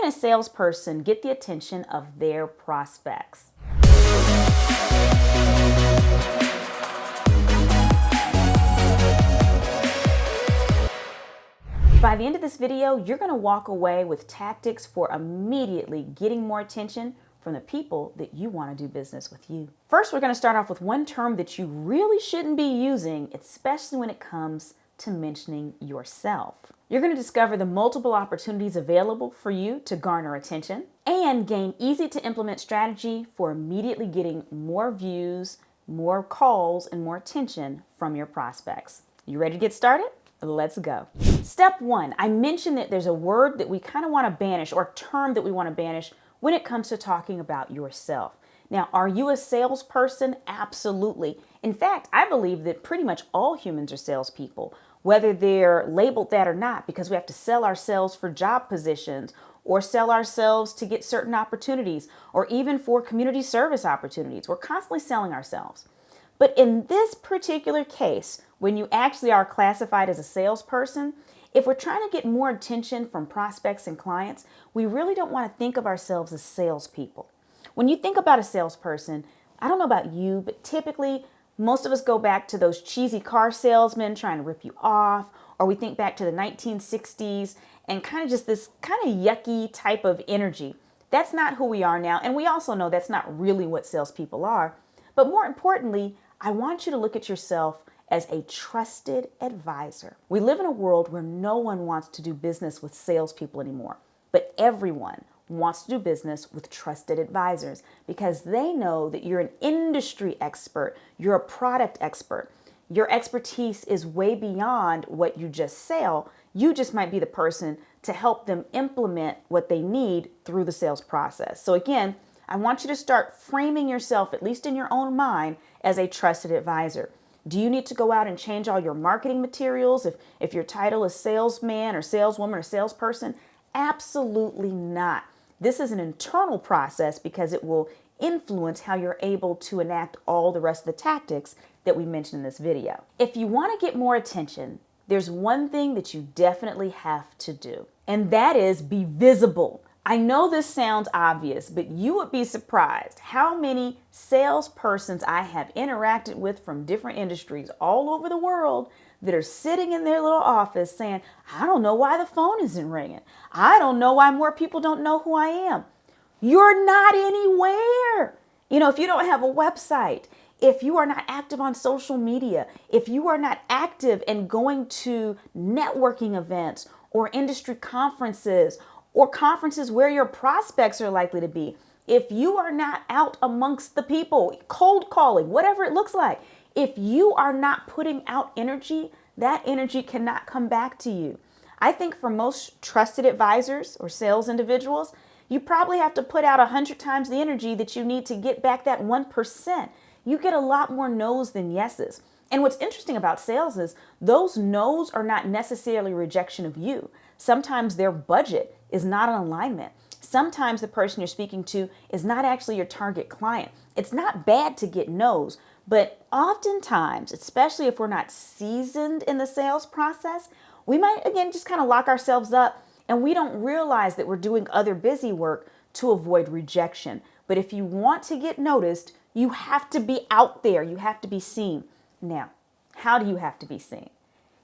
a salesperson get the attention of their prospects? By the end of this video, you're going to walk away with tactics for immediately getting more attention from the people that you want to do business with you. First, we're going to start off with one term that you really shouldn't be using, especially when it comes to mentioning yourself. You're going to discover the multiple opportunities available for you to garner attention and gain easy to implement strategy for immediately getting more views, more calls, and more attention from your prospects. You ready to get started? Let's go. Step one, I mentioned that there's a word that we kind of want to banish, or a term that we want to banish when it comes to talking about yourself. Now, are you a salesperson? Absolutely. In fact, I believe that pretty much all humans are salespeople, whether they're labeled that or not, because we have to sell ourselves for job positions or sell ourselves to get certain opportunities or even for community service opportunities. We're constantly selling ourselves. But in this particular case, when you actually are classified as a salesperson, if we're trying to get more attention from prospects and clients, we really don't want to think of ourselves as salespeople. When you think about a salesperson, I don't know about you, but typically most of us go back to those cheesy car salesmen trying to rip you off, or we think back to the 1960s and kind of just this kind of yucky type of energy. That's not who we are now, and we also know that's not really what salespeople are. But more importantly, I want you to look at yourself as a trusted advisor. We live in a world where no one wants to do business with salespeople anymore, but everyone wants to do business with trusted advisors because they know that you're an industry expert, you're a product expert. Your expertise is way beyond what you just sell. You just might be the person to help them implement what they need through the sales process. So again, I want you to start framing yourself, at least in your own mind, as a trusted advisor. Do you need to go out and change all your marketing materials if your title is salesman or saleswoman or salesperson? Absolutely not. This is an internal process because it will influence how you're able to enact all the rest of the tactics that we mentioned in this video. If you want to get more attention, there's one thing that you definitely have to do, and that is be visible. I know this sounds obvious, but you would be surprised how many salespersons I have interacted with from different industries all over the world that are sitting in their little office saying, I don't know why the phone isn't ringing. I don't know why more people don't know who I am. You're not anywhere. If you don't have a website, if you are not active on social media, if you are not active in going to networking events or industry conferences or conferences where your prospects are likely to be, if you are not out amongst the people, cold calling, whatever it looks like, if you are not putting out energy, that energy cannot come back to you. I think for most trusted advisors or sales individuals, you probably have to put out 100 times the energy that you need to get back that 1%. You get a lot more no's than yeses. And what's interesting about sales is those no's are not necessarily rejection of you. Sometimes their budget is not in alignment. Sometimes the person you're speaking to is not actually your target client. It's not bad to get no's, but oftentimes, especially if we're not seasoned in the sales process, we might, again, just kind of lock ourselves up and we don't realize that we're doing other busy work to avoid rejection. But if you want to get noticed, you have to be out there. You have to be seen. Now, how do you have to be seen?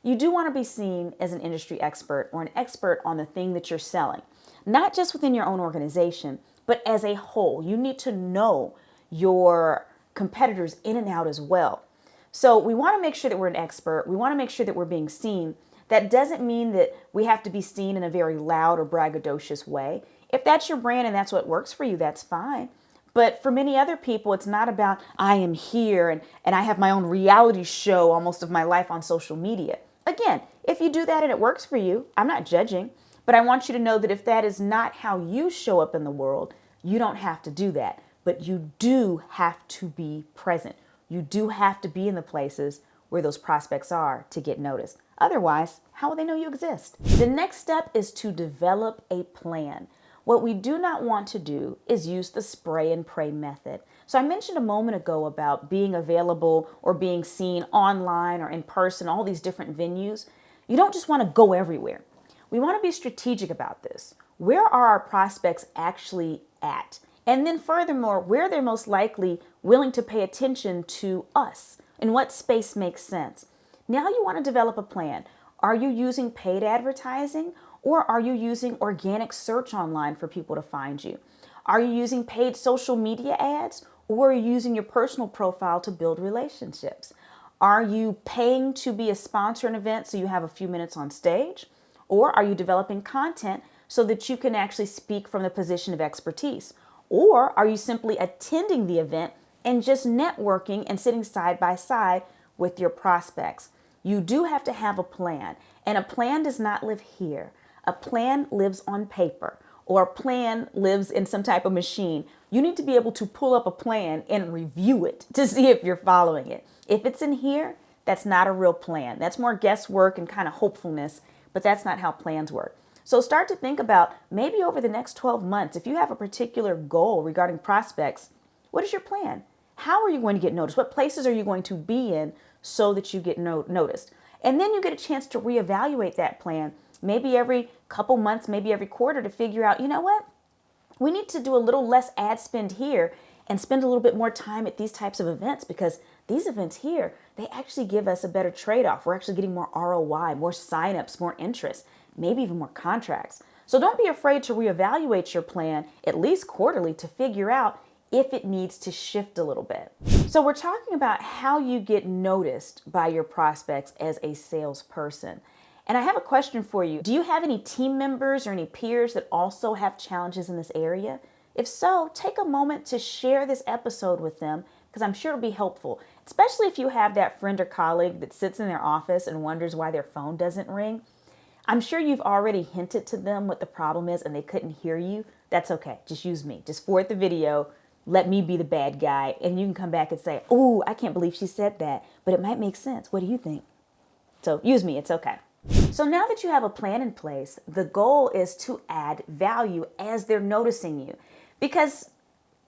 You do want to be seen as an industry expert or an expert on the thing that you're selling, not just within your own organization, but as a whole. You need to know your competitors in and out as well. So we want to make sure that we're an expert. We want to make sure that we're being seen. That doesn't mean that we have to be seen in a very loud or braggadocious way. If that's your brand and that's what works for you, that's fine. But for many other people, it's not about I am here and I have my own reality show almost of my life on social media. Again, if you do that and it works for you, I'm not judging, but I want you to know that if that is not how you show up in the world, you don't have to do that. But you do have to be present. You do have to be in the places where those prospects are to get noticed. Otherwise, how will they know you exist? The next step is to develop a plan. What we do not want to do is use the spray and pray method. So I mentioned a moment ago about being available or being seen online or in person, all these different venues. You don't just want to go everywhere. We want to be strategic about this. where are our prospects actually at? And then furthermore, where they're most likely willing to pay attention to us and what space makes sense. Now you want to develop a plan. Are you using paid advertising or are you using organic search online for people to find you? Are you using paid social media ads or are you using your personal profile to build relationships? Are you paying to be a sponsor in an event so you have a few minutes on stage? Or are you developing content so that you can actually speak from the position of expertise? Or are you simply attending the event and just networking and sitting side by side with your prospects? You do have to have a plan, and a plan does not live here. A plan lives on paper, or a plan lives in some type of machine. You need to be able to pull up a plan and review it to see if you're following it. If it's in here, that's not a real plan. That's more guesswork and kind of hopefulness, but that's not how plans work. So start to think about maybe over the next 12 months, if you have a particular goal regarding prospects, what is your plan? How are you going to get noticed? What places are you going to be in so that you get noticed? And then you get a chance to reevaluate that plan, maybe every couple months, maybe every quarter, to figure out, you know what? We need to do a little less ad spend here and spend a little bit more time at these types of events, because these events here, they actually give us a better trade-off. We're actually getting more ROI, more signups, more interest, maybe even more contracts. So don't be afraid to reevaluate your plan at least quarterly to figure out if it needs to shift a little bit. So we're talking about how you get noticed by your prospects as a salesperson. And I have a question for you. Do you have any team members or any peers that also have challenges in this area? If so, take a moment to share this episode with them, because I'm sure it'll be helpful, especially if you have that friend or colleague that sits in their office and wonders why their phone doesn't ring. I'm sure you've already hinted to them what the problem is and they couldn't hear you. That's okay. Just use me. Just forward the video. Let me be the bad guy, and you can come back and say, "Oh, I can't believe she said that, but it might make sense. What do you think?" So use me. It's okay. So now that you have a plan in place, the goal is to add value as they're noticing you. Because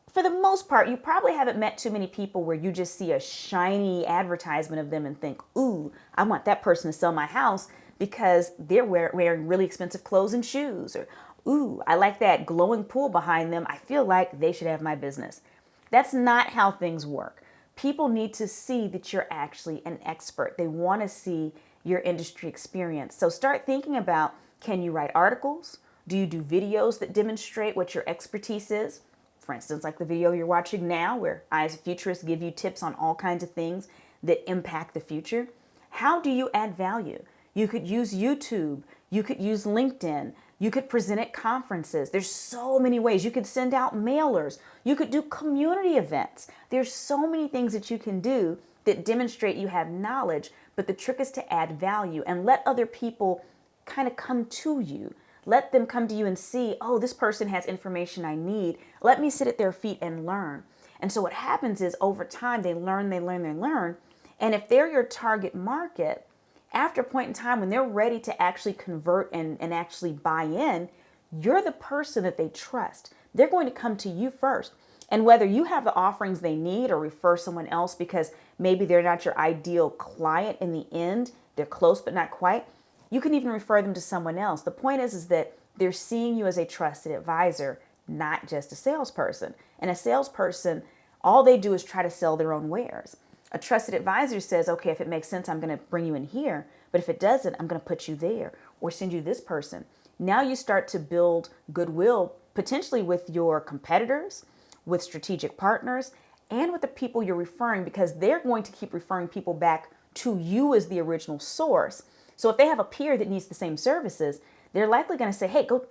for the most part, you probably haven't met too many people where you just see a shiny advertisement of them and think, "Ooh, I want that person to sell my house because they're wearing really expensive clothes and shoes." Or, "Ooh, I like that glowing pool behind them. I feel like they should have my business." That's not how things work. People need to see that you're actually an expert. They want to see your industry experience. So start thinking about, can you write articles? Do you do videos that demonstrate what your expertise is? For instance, like the video you're watching now, where I as a futurist give you tips on all kinds of things that impact the future. How do you add value? You could use YouTube. You could use LinkedIn. You could present at conferences. There's so many ways. You could send out mailers. You could do community events. There's so many things that you can do that demonstrate you have knowledge, but the trick is to add value and let other people kind of come to you. Let them come to you and see, "Oh, this person has information I need. Let me sit at their feet and learn." And so what happens is over time, they learn. And if they're your target market, after a point in time when they're ready to actually convert and actually buy in, you're the person that they trust. They're going to come to you first. And whether you have the offerings they need or refer someone else because maybe they're not your ideal client in the end, they're close but not quite, you can even refer them to someone else. The point is that they're seeing you as a trusted advisor, not just a salesperson. And a salesperson, all they do is try to sell their own wares. A trusted advisor says, "Okay, if it makes sense, I'm going to bring you in here. But if it doesn't, I'm going to put you there or send you this person." Now you start to build goodwill, potentially with your competitors, with strategic partners, and with the people you're referring, because they're going to keep referring people back to you as the original source. So if they have a peer that needs the same services, they're likely going to say, "Hey, go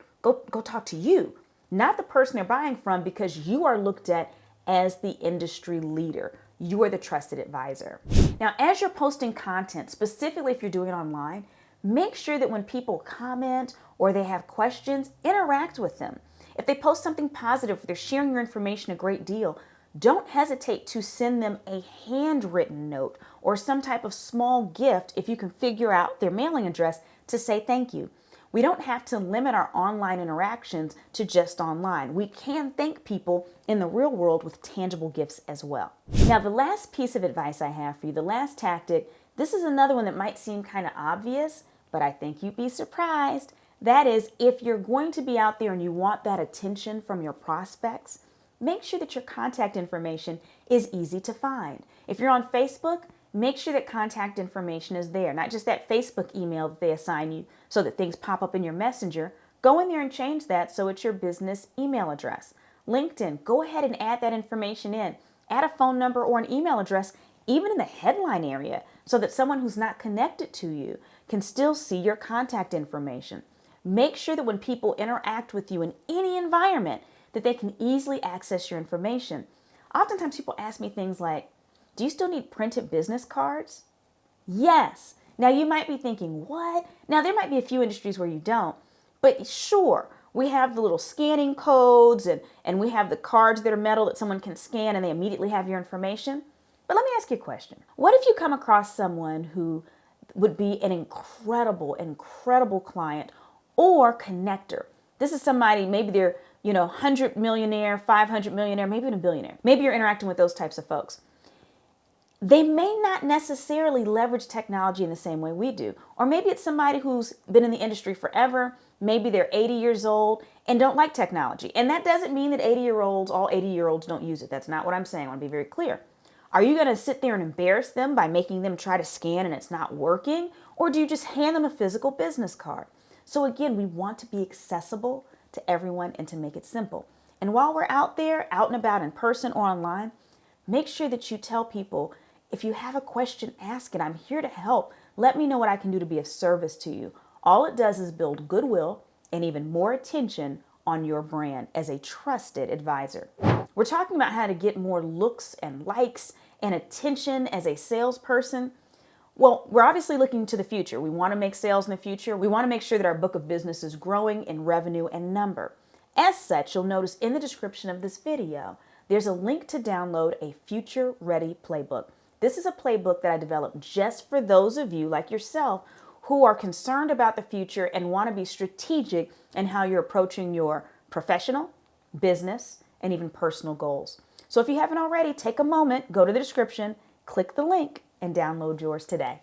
talk to you," not the person they're buying from, because you are looked at as the industry leader. You are the trusted advisor. Now, as you're posting content, specifically if you're doing it online, make sure that when people comment or they have questions, interact with them. If they post something positive, if they're sharing your information a great deal, don't hesitate to send them a handwritten note or some type of small gift if you can figure out their mailing address to say thank you. We don't have to limit our online interactions to just online. We can thank people in the real world with tangible gifts as well. Now, the last piece of advice I have for you, the last tactic, this is another one that might seem kind of obvious, but I think you'd be surprised. That is, if you're going to be out there and you want that attention from your prospects, make sure that your contact information is easy to find. If you're on Facebook, make sure that contact information is there, not just that Facebook email that they assign you so that things pop up in your messenger. Go in there and change that so it's your business email address. LinkedIn, go ahead and add that information in. Add a phone number or an email address, even in the headline area, so that someone who's not connected to you can still see your contact information. Make sure that when people interact with you in any environment, that they can easily access your information. Oftentimes people ask me things like, do you still need printed business cards? Yes. Now you might be thinking, what? Now there might be a few industries where you don't, but sure, we have the little scanning codes and we have the cards that are metal that someone can scan and they immediately have your information. But let me ask you a question. What if you come across someone who would be an incredible client or connector? This is somebody, maybe they're, 100 millionaire, 500 millionaire, maybe even a billionaire. Maybe you're interacting with those types of folks. They may not necessarily leverage technology in the same way we do. Or maybe it's somebody who's been in the industry forever. Maybe they're 80 years old and don't like technology. And that doesn't mean that all 80-year-olds don't use it. That's not what I'm saying. I want to be very clear. Are you going to sit there and embarrass them by making them try to scan and it's not working? Or do you just hand them a physical business card? So again, we want to be accessible to everyone and to make it simple. And while we're out there, out and about in person or online, make sure that you tell people, if you have a question, ask it. I'm here to help. Let me know what I can do to be of service to you. All it does is build goodwill and even more attention on your brand as a trusted advisor. We're talking about how to get more looks and likes and attention as a salesperson. Well, we're obviously looking to the future. We want to make sales in the future. We want to make sure that our book of business is growing in revenue and number. As such, you'll notice in the description of this video, there's a link to download a Future Ready Playbook. This is a playbook that I developed just for those of you like yourself who are concerned about the future and want to be strategic in how you're approaching your professional, business, and even personal goals. So if you haven't already, take a moment, go to the description, click the link, and download yours today.